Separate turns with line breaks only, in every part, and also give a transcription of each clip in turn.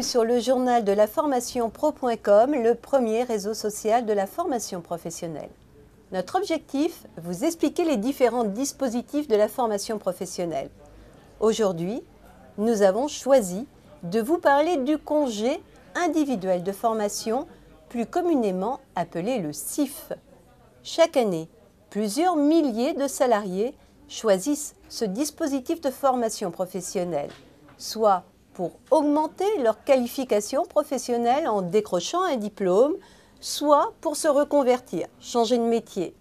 bienvenue sur le journal de la formation pro.com, le premier réseau social de la formation professionnelle. Notre objectif, vous expliquer les différents dispositifs de la formation professionnelle. Aujourd'hui, nous avons choisi de vous parler du congé individuel de formation, plus communément appelé le CIF. Chaque année, plusieurs milliers de salariés choisissent ce dispositif de formation professionnelle, soit pour augmenter leur qualification professionnelle en décrochant un diplôme, soit pour se reconvertir, changer de métier.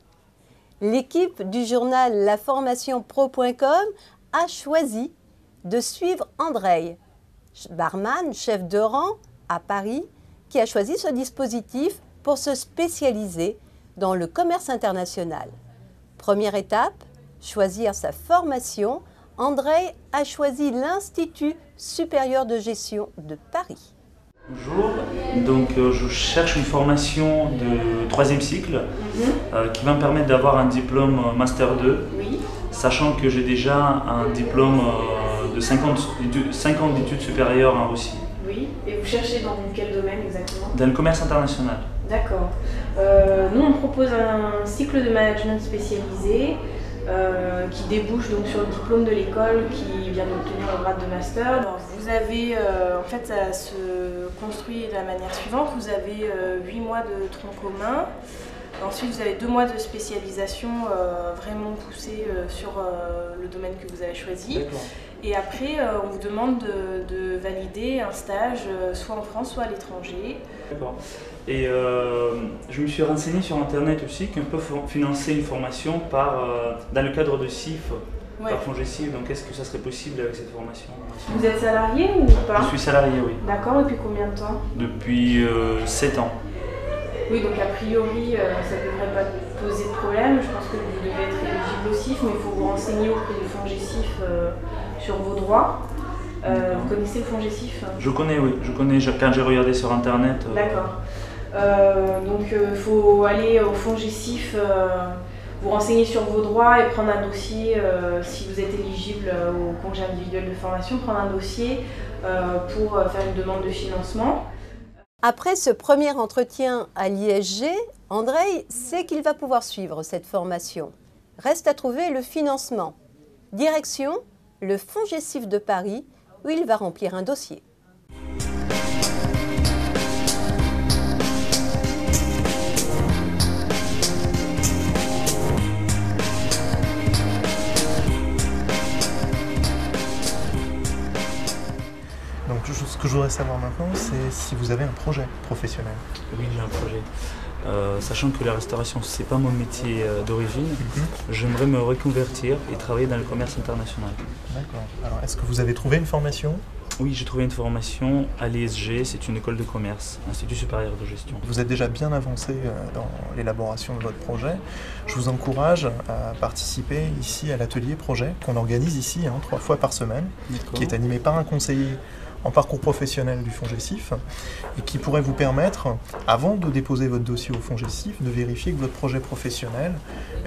L'équipe du journal laformationpro.com a choisi de suivre Andrei, barman, chef de rang à Paris, qui a choisi ce dispositif pour se spécialiser dans le commerce international. Première étape, choisir sa formation. Andrei a choisi l'Institut supérieur de gestion de Paris.
Bonjour, donc je cherche une formation de 3e cycle qui va me permettre d'avoir un diplôme Master 2, sachant que j'ai déjà un diplôme de 5 ans d'études supérieures en Russie.
Oui, et vous cherchez dans quel domaine exactement?
Dans le commerce international.
D'accord. Nous on propose un cycle de management spécialisé qui débouche donc sur le diplôme de l'école qui vient d'obtenir le grade de master. Alors, vous avez, en fait, ça se construit de la manière suivante. Vous avez 8 mois de tronc commun. Ensuite, vous avez 2 mois de spécialisation vraiment poussée sur le domaine que vous avez choisi. Et après, on vous demande de valider un stage soit en France, soit à l'étranger.
D'accord. Et je me suis renseigné sur Internet aussi qu'on peut financer une formation dans le cadre de CIF, par FONGECIF. Donc est-ce que ça serait possible avec cette formation?
Vous êtes salarié ou pas?
Je suis salarié, oui.
D'accord, depuis combien de temps?
Depuis 7 ans.
Oui, donc a priori, ça ne devrait pas poser de problème. Je pense que vous devez être éligible au CIF, mais il faut vous renseigner auprès du FONGECIF sur vos droits. Vous connaissez le FONGECIF?
Je connais, oui. Je connais quand j'ai regardé sur Internet.
D'accord. Donc il faut aller au FONGECIF, vous renseigner sur vos droits et prendre un dossier, si vous êtes éligible au congé individuel de formation, prendre un dossier pour faire une demande de financement.
Après ce premier entretien à l'ISG, Andrei sait qu'il va pouvoir suivre cette formation. Reste à trouver le financement. Direction, le FONGECIF de Paris, où il va remplir un dossier.
Donc ce que je voudrais savoir maintenant, c'est si vous avez un projet professionnel.
Oui, j'ai un projet. Sachant que la restauration, c'est pas mon métier d'origine, j'aimerais me reconvertir et travailler dans le commerce international. D'accord.
Alors, est-ce que vous avez trouvé une formation?
Oui, j'ai trouvé une formation à l'ISG, c'est une école de commerce, Institut supérieur de gestion.
Vous êtes déjà bien avancé dans l'élaboration de votre projet. Je vous encourage à participer ici à l'atelier projet qu'on organise ici 3 fois par semaine, qui est animé par un conseiller en parcours professionnel du FONGECIF et qui pourrait vous permettre, avant de déposer votre dossier au FONGECIF, de vérifier que votre projet professionnel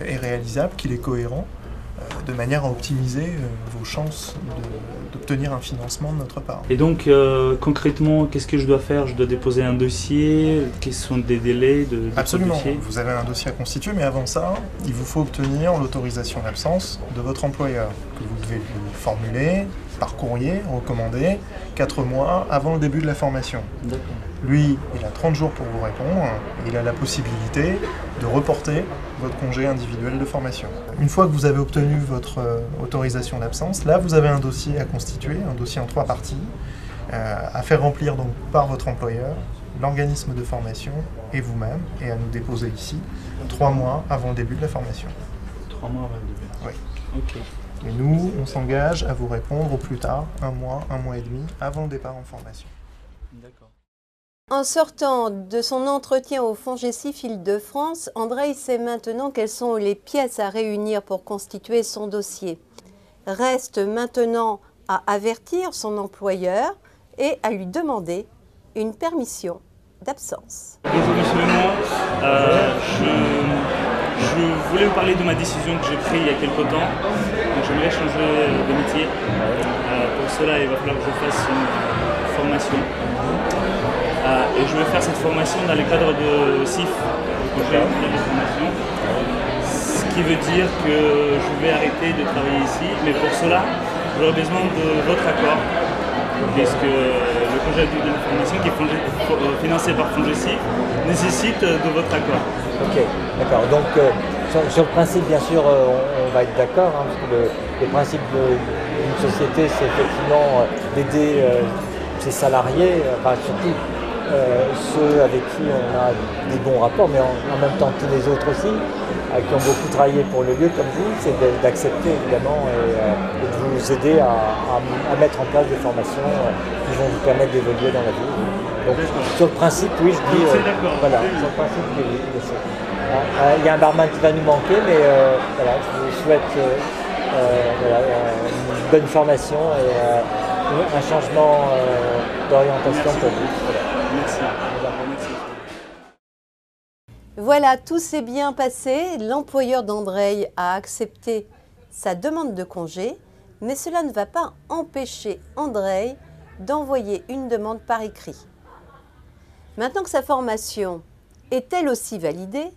est réalisable, qu'il est cohérent, de manière à optimiser vos chances d'obtenir un financement de notre part.
Et donc concrètement, qu'est-ce que je dois faire? Je dois déposer un dossier? Quels sont des délais de
Absolument,
dossier?
vous avez un dossier à constituer, mais avant ça, il vous faut obtenir l'autorisation d'absence de votre employeur, que vous devez lui formuler par courrier, recommandé, 4 mois avant le début de la formation. Lui, il a 30 jours pour vous répondre et il a la possibilité de reporter votre congé individuel de formation. Une fois que vous avez obtenu votre autorisation d'absence, là vous avez un dossier à constituer, un dossier en 3 parties, à faire remplir donc par votre employeur, l'organisme de formation et vous-même, et à nous déposer ici 3 mois avant le début de la formation.
3 mois avant le début?
Oui.
Ok.
Et nous, on s'engage à vous répondre au plus tard, 1 mois et demi, avant le départ en formation.
D'accord.
En sortant de son entretien au FONGECIF Île-de-France, Andrei sait maintenant quelles sont les pièces à réunir pour constituer son dossier. Reste maintenant à avertir son employeur et à lui demander une permission d'absence.
Bonjour monsieur Lemoy, je voulais vous parler de ma décision que j'ai prise il y a quelque temps. J'aimerais changer de métier. Pour cela, il va falloir que je fasse une formation. Et je vais faire cette formation dans le cadre de CIF, projet de formation. Ce qui veut dire que je vais arrêter de travailler ici, mais pour cela, j'aurai besoin de votre accord, puisque le projet de formation qui est financé par FONGECIF nécessite de votre accord.
Ok, d'accord. Donc sur le principe, bien sûr, on va être d'accord, hein, parce que le principe d'une société, c'est effectivement d'aider ses salariés, enfin surtout ceux avec qui on a des bons rapports, mais en même temps tous les autres aussi, qui ont beaucoup travaillé pour le lieu comme vous, c'est d'accepter évidemment et de vous aider à mettre en place des formations qui vont vous permettre d'évoluer dans la vie. Donc sur le principe, oui, je dis, voilà, sur le principe, oui, il y a un barman qui va nous manquer, mais voilà, je vous souhaite voilà, une bonne formation et un changement d'orientation pour vous. Voilà.
Merci.
Voilà, tout s'est bien passé. L'employeur d'Andrei a accepté sa demande de congé, mais cela ne va pas empêcher Andrei d'envoyer une demande par écrit. Maintenant que sa formation est elle aussi validée,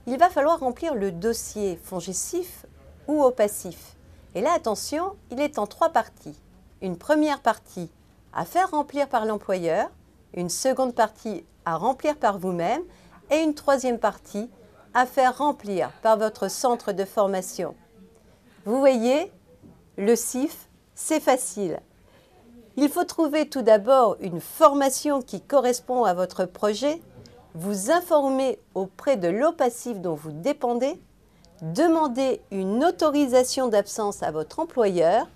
il va falloir remplir le dossier FONGECIF ou au passif. Et là, attention, il est en 3 parties. Une première partie à faire remplir par l'employeur, une seconde partie à remplir par vous-même et une troisième partie à faire remplir par votre centre de formation. Vous voyez, le CIF, c'est facile. Il faut trouver tout d'abord une formation qui correspond à votre projet, vous informer auprès de l'OPACIF dont vous dépendez, demander une autorisation d'absence à votre employeur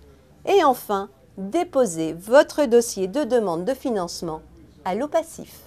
et enfin déposer votre dossier de demande de financement à l'OPACIF.